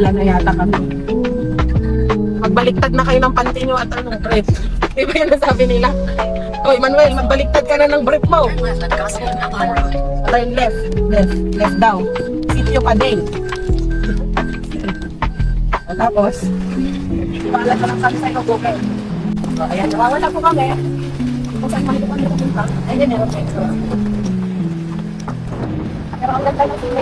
Nagkasala na yata kami. Magbaliktad na kayo ng panty nyo at anong brief. Di ba yun ang sabi nila? Oy, Manuel, magbaliktad ka na ng brief mo. Turn left. Left daw. Sitio pa din. Tapos, ipalat ka lang kami sa Google. So, ayan, nawawala po kami. Kung saan kami pupunta. Ayun, meron po. Pero ang ganda na sila.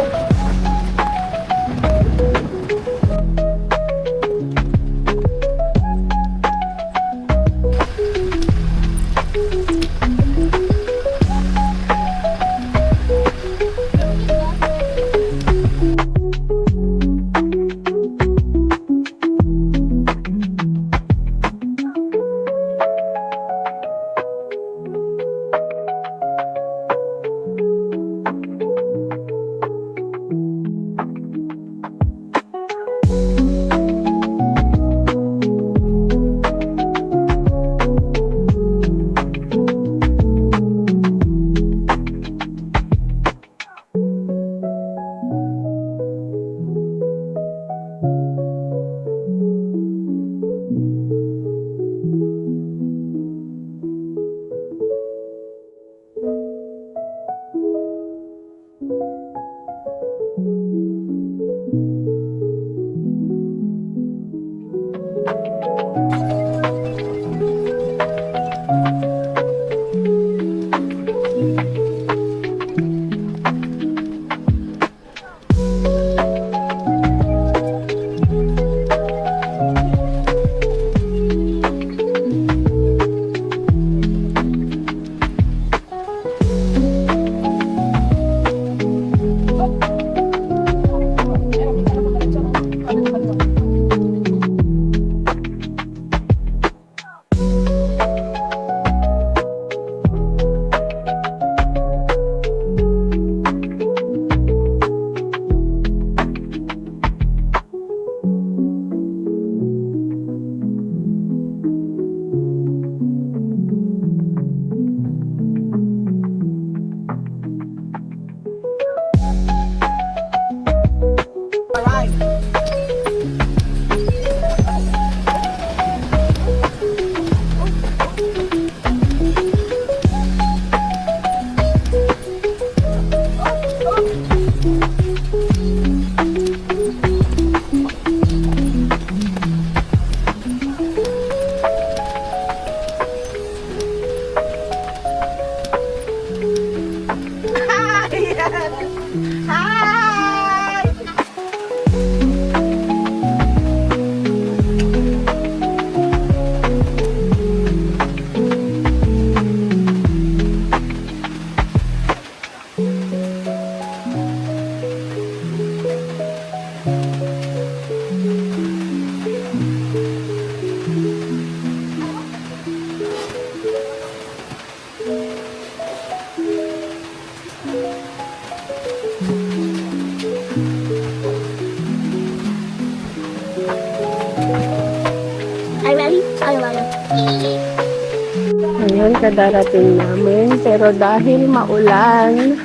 Ayun, kadarating namin. Pero dahil maulan,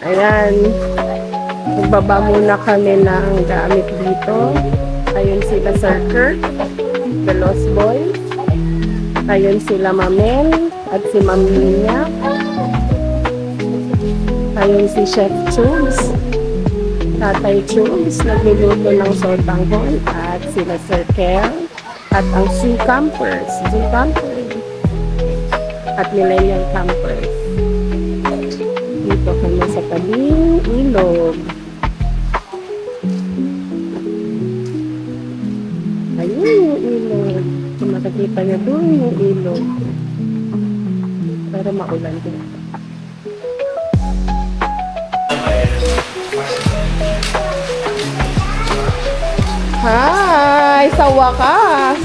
ayan, magbaba muna kami ng gamit dito. Ayun sila Sir Kurt, the Lost Boys. Ayun sila Mamel at si Ma'am Nina. Ayun si Chef Chubbs, Tatay Chubbs, nagluluto ng sotanghon, at sila Sir Kel, at ang Zoo Campers, at Millennial Campers. Dito kami sa tabing ilog. Ayun yung ilog. Kung makikita niyo doon yung ilog. Pero maulan din. Hi! Sa wakas!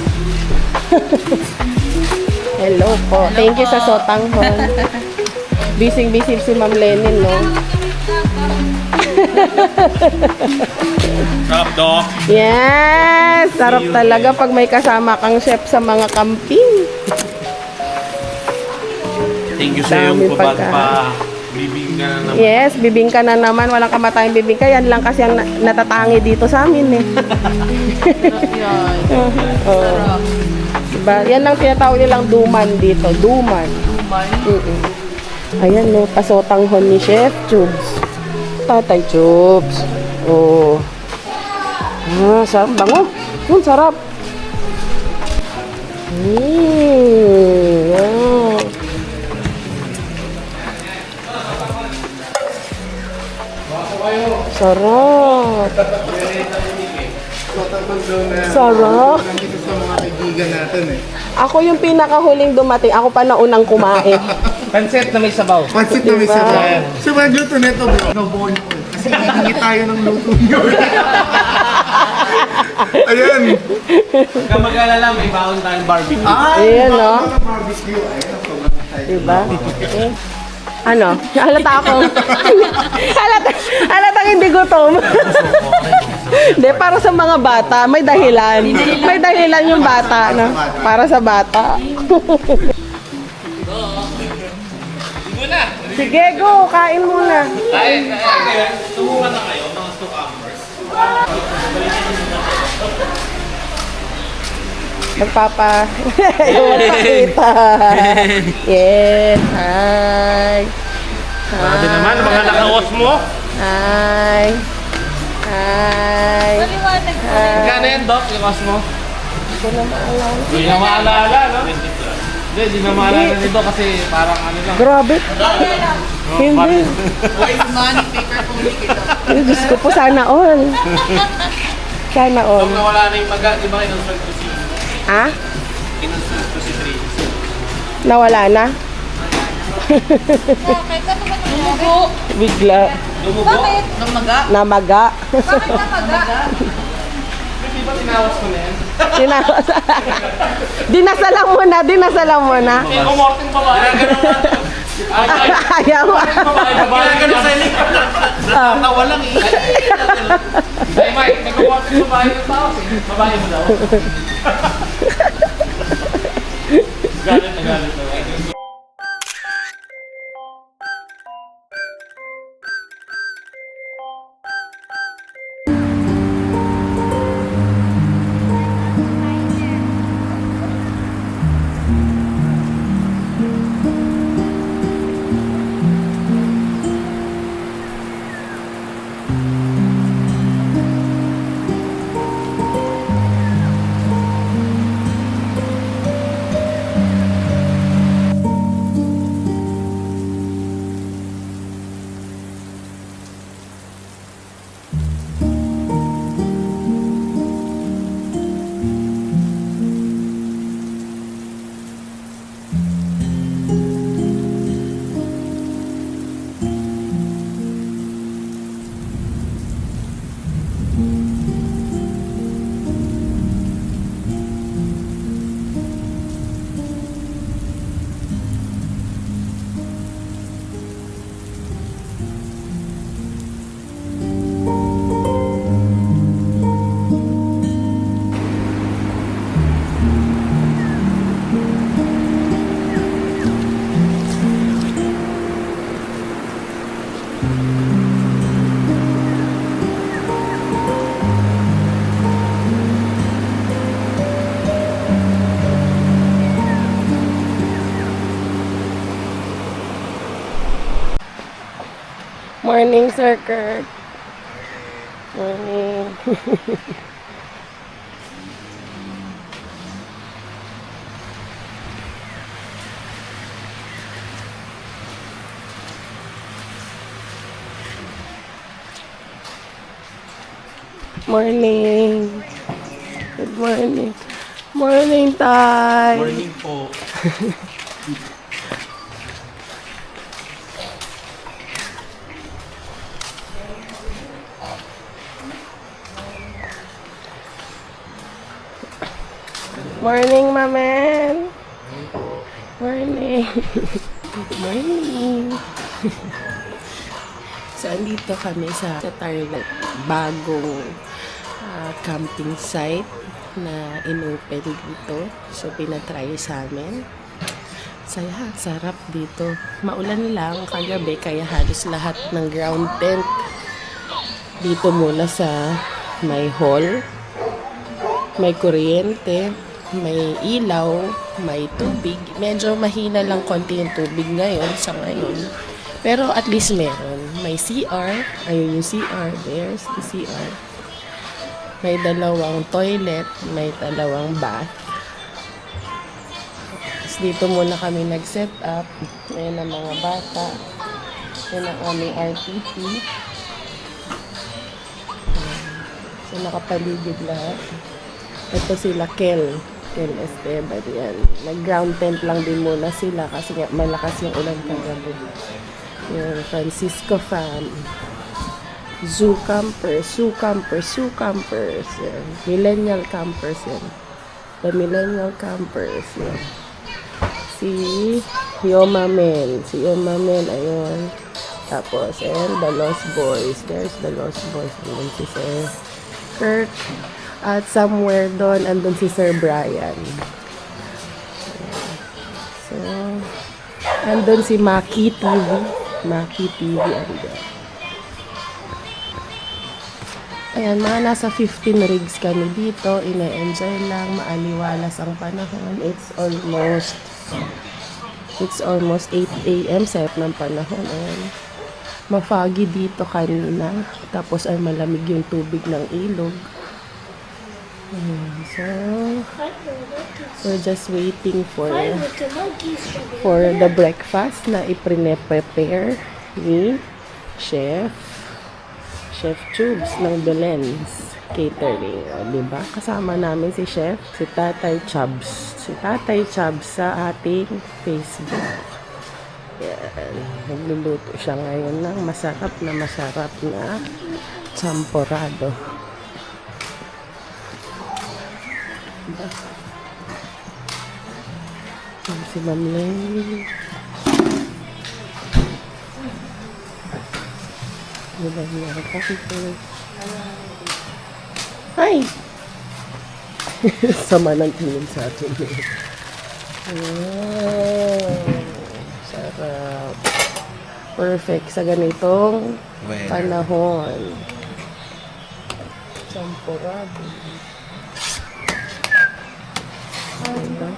Hello po. Thank you sa sotanghon. Busy-busy si Ma'am Lenin, no? Sarap, Doc. Yes! Sarap talaga pag may kasama kang chef sa mga camping. Thank you sa iyong Dami pagkain. Bibingka na naman. Yes, bibingka na naman. Walang kamatayang bibingka. Yan lang kasi ang natatangi dito sa amin eh. Oh. Diba? Yan lang tinatawag nilang duman dito. Duman. Ayan no, pasotanghon ni Chef Chubs. Tatay Chubs. Oh. Sarap. Bango. Sarap. Wow. Sarap. Sarap. Nandito sa mga kaibigan natin eh. Ako yung pinakahuling dumating. Ako pa na unang kumain. Pansit na may sabaw. Pansit na may Diba? sabaw. So, magluto nito bro. No bone oil. Kasi hihingi tayo ng luto nyo. Ayan. Huwag ka mag-alala, may baon tayong barbecue. Ayan, no? Mga barbecue. Ayan, ang sobrang excited. Diba? Eh, ano? Halata ako. Halatang hindi gutom. Hindi, para sa mga bata, may dahilan. May dahilan yung bata, no? Para sa bata. Sige, go. Kain muna. Tumukan na kayo, mga stock-hours. Magpakita. Yes. Hi. Grabe naman, mga naka-off mo. Hi. Hi. Gano'n yan, Doc, yung cost mo? Hindi ko na maalala. Hindi na maalala, no? Hindi na maalala nito kasi parang ano lang. Grabe. Hindi. Ay, Diyos ko po, sana all. Sana all. Nung nawala na yung maga, di ba kinonsult ko si... Ah? Kinonsult ko si Tracy. Nawala na? Bakit? Ano ba nangyari? Bigla. Lumubo? Bakit? Namaga? Namaga. Bakit namaga? Di ba tinawas ko na yan? Tinawas. Dinasalang mo na, dinasalang mo na. Eh, kumorting babae. Ayaw. Babae, gano'n sa likod. Natawa lang eh. Ay, Mike, may kumorting babae yung tao eh. Babae mo daw. Galit na galit na. Morning, Sir Kurt. Morning. Morning. Good morning. Morning, Tay. Morning po. Morning, Mamen. Morning. Good morning. So, andito kami sa Tarlac, bagong camping site na inopen dito. So, pinatry sa amin. Saya, sarap dito. Maulan lang kagabi kaya halos lahat ng ground tent dito muna sa may hall. May kuryente, may ilaw, may tubig. Medyo mahina lang konti yung tubig ngayon sa ngayon. Pero at least meron. May CR. Ayun yung CR. There's the CR. May dalawang toilet. May dalawang bath. Tapos dito muna kami nag-set up. Ayan ang mga bata. Ayan ang aming RTP. So nakapaligid lahat. Ito sila Kel Esteban yan. Nag-ground tent lang din muna sila kasi nga malakas yung ulan kagabi. Yung Francisco fam. Zoo campers. Yan. Millennial campers yan. The millennial campers yan. Si Yoma Men, ayun. Tapos, and the Lost Boys. There's the Lost Boys. Andun si Sir Kurt. At somewhere doon, andun si Sir Brian. So, andun si Maki TV. Andun. Ayan, mga nasa 15 rigs kami dito. Ina-enjoy lang. Maaliwalas ang panahon. It's almost 8 a.m. Sarap ng panahon. Ayan. Ma-foggy dito kanina. Tapos ay malamig yung tubig ng ilog. Ayan, so, we're just waiting for the breakfast na i-prepare ni Chef Tubes ng Belen's Catering. O, diba? Kasama namin si Chef, si Tatay Chubbs. Sa ating Facebook. Yan. Nagluluto siya ngayon ng masarap na champorado. Diba? Yan si Ma'am Lenny. Hi! Sama ng tingin sa atin. Wow! Sarap. Perfect sa ganitong panahon. Champorado. Diba?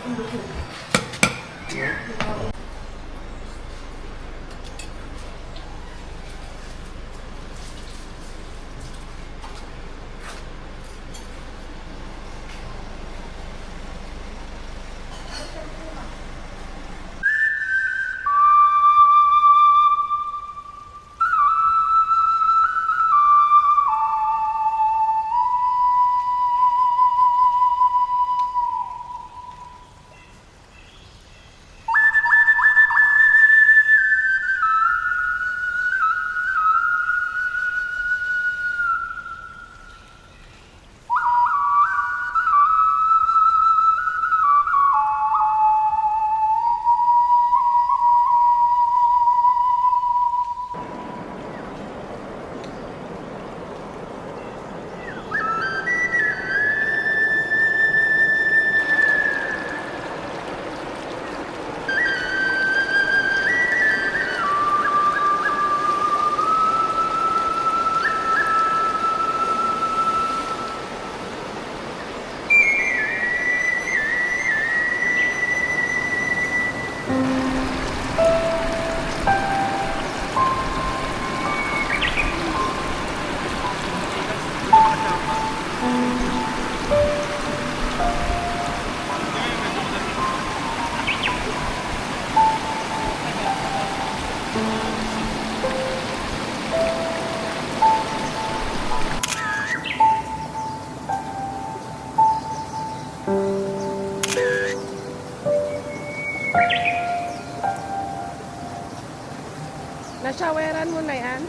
Na-showeran mo na yan?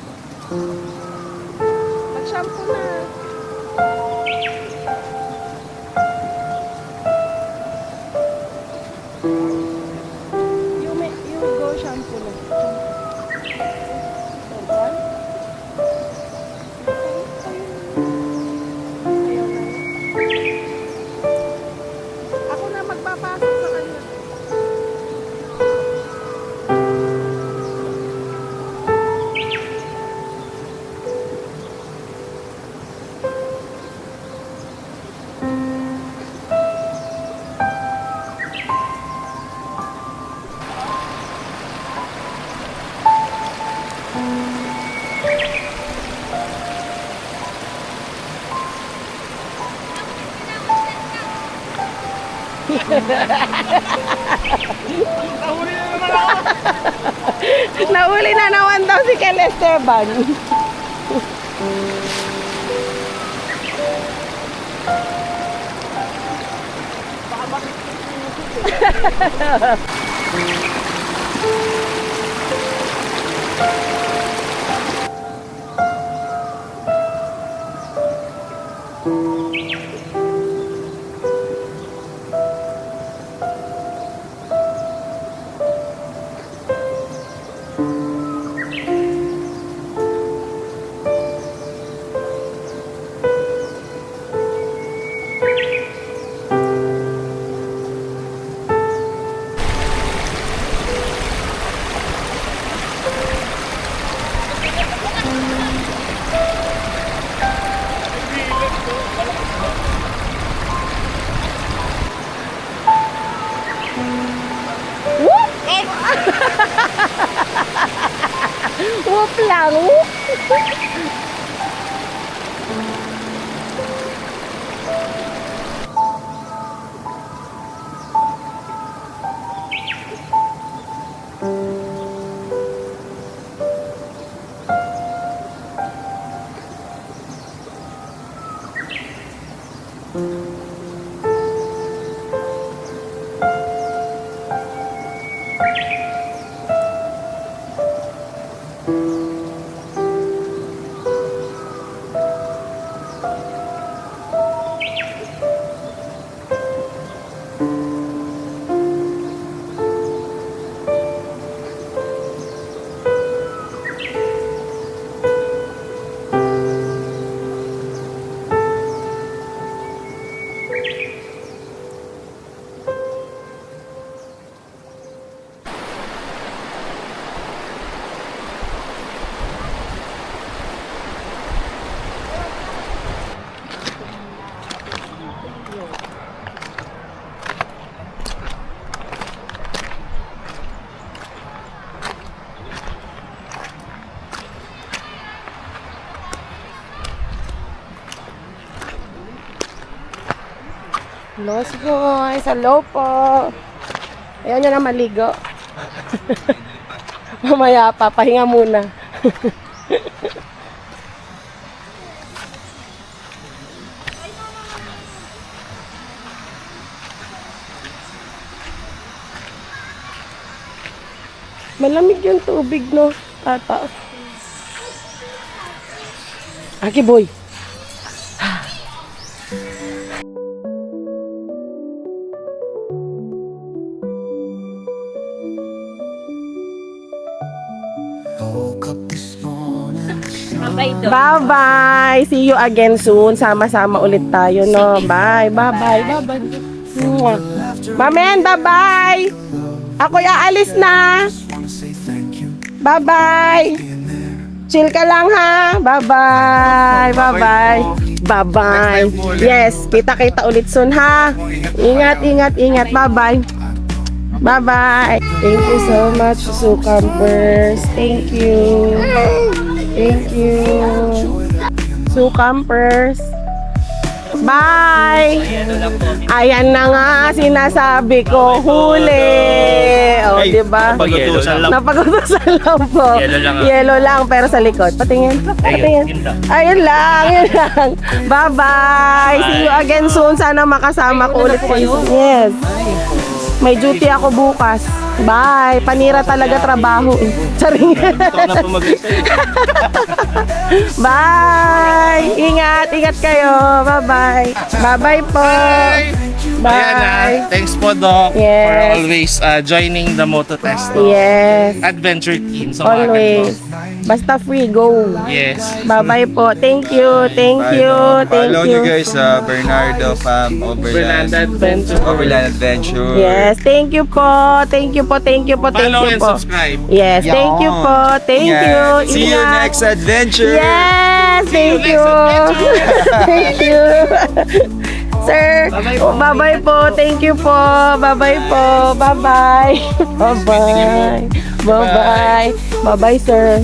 Mag-shampoo na. You go shampoo na. Ayaw na. Ako na magpapasok sa kanya. Nauli na naman daw si Kel Esteban. Whoop lang, whoop. Los boys, hello po. Ayaw nyo na maligo. Mamaya pa, pahinga muna. Malamig yung tubig, no? Ata. Aki boy. Bye-bye! See you again soon. Sama-sama ulit tayo, no? Bye! Bye-bye! Bye-bye! Mamen, bye-bye! Ako'y aalis na! Bye-bye! Chill ka lang, ha? Bye-bye! Bye-bye! Bye-bye! Yes, kita-kita ulit soon, ha? Ingat, ingat, ingat! Bye-bye! Bye-bye! Thank you so much, Sucampers! Thank you! Thank you. Sucampers. Bye! Ayan na nga, sinasabi ko, huli! O, diba? Napagutusan lang po. Yellow lang, pero sa likod. Patingin. Patingin. Ayun lang, yun lang. Bye-bye! See you again soon. Sana makasama ko ulit kayo. Yes. May duty ako bukas. Bye! Panira talaga trabaho. Charing. Bye! Ingat! Ingat kayo! Bye-bye! Bye-bye po! Bye! Ayan, thanks po, Doc, Yes. for always joining the Moto Test Yes! Adventure Team. So, Always! Basta free, go! Yes. Bye-bye po! Thank you! Thank you! Thank Follow nyo you! guys sa Bernardo Fam Overland Overland Adventure. Overland Adventure. Yes! Thank you po! Thank you po! Thank you po! Thank Follow you and po! subscribe. Yes! Thank you po! Thank you! See you Ingat. next adventure. Yes! Thank you! Thank you! Sir, bye-bye po. Thank you po. Bye-bye po. Bye-bye. Bye-bye. Bye-bye. Bye-bye, sir.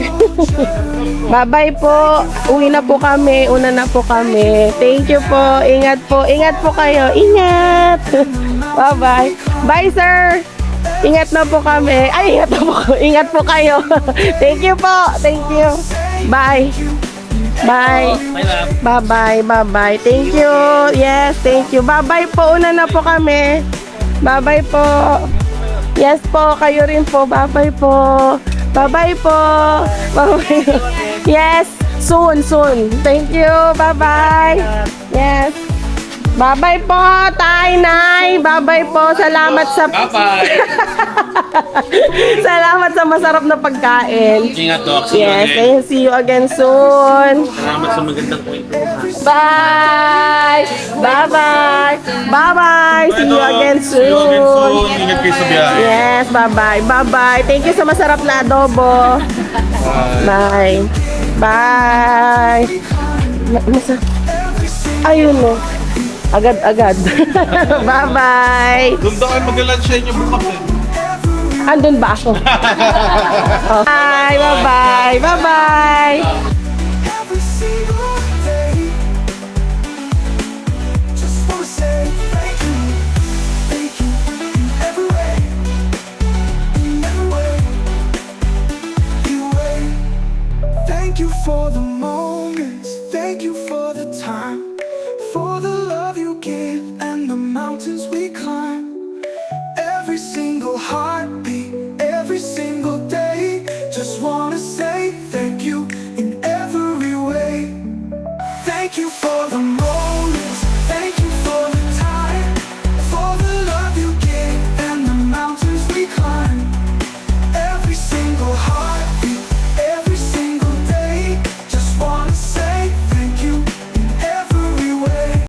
Bye-bye po. Uwi na po kami. Una na po kami. Thank you po. Ingat po. Ingat po kayo. Ingat. Bye-bye. Bye, sir. Ingat na po kami. Ay, ingat na po. Ingat po kayo. Thank you po. Thank you. Bye. Bye. Bye-bye. Bye-bye. Thank you. Yes, thank you. Bye-bye po. Una na po kami. Bye-bye po. Yes po. Kayo rin po. Bye-bye po. Bye-bye po. Bye-bye. Yes. Soon, soon. Thank you. Bye-bye. Yes. Bye-bye po, Tay, Nay. Bye-bye po. Salamat sa... Bye-bye. Salamat sa masarap na pagkain. Ingat, Doc. See you Yes, again. and see you again soon. Salamat sa magandang kwento. Bye! Bye-bye! Bye-bye! See you again soon. Ingat kayo sa biyahe. Yes, bye-bye. Bye-bye. Thank you sa masarap na adobo. Bye. Bye. Ayun o. Agad-agad. Bye-bye. Doon daw kayo mag-lunch sa inyo bukas eh. Andun ba ako? Oh. Bye, bye-bye. Bye-bye. Every single day, just wanna say thank you every way, you way. Thank you for the moments, thank you for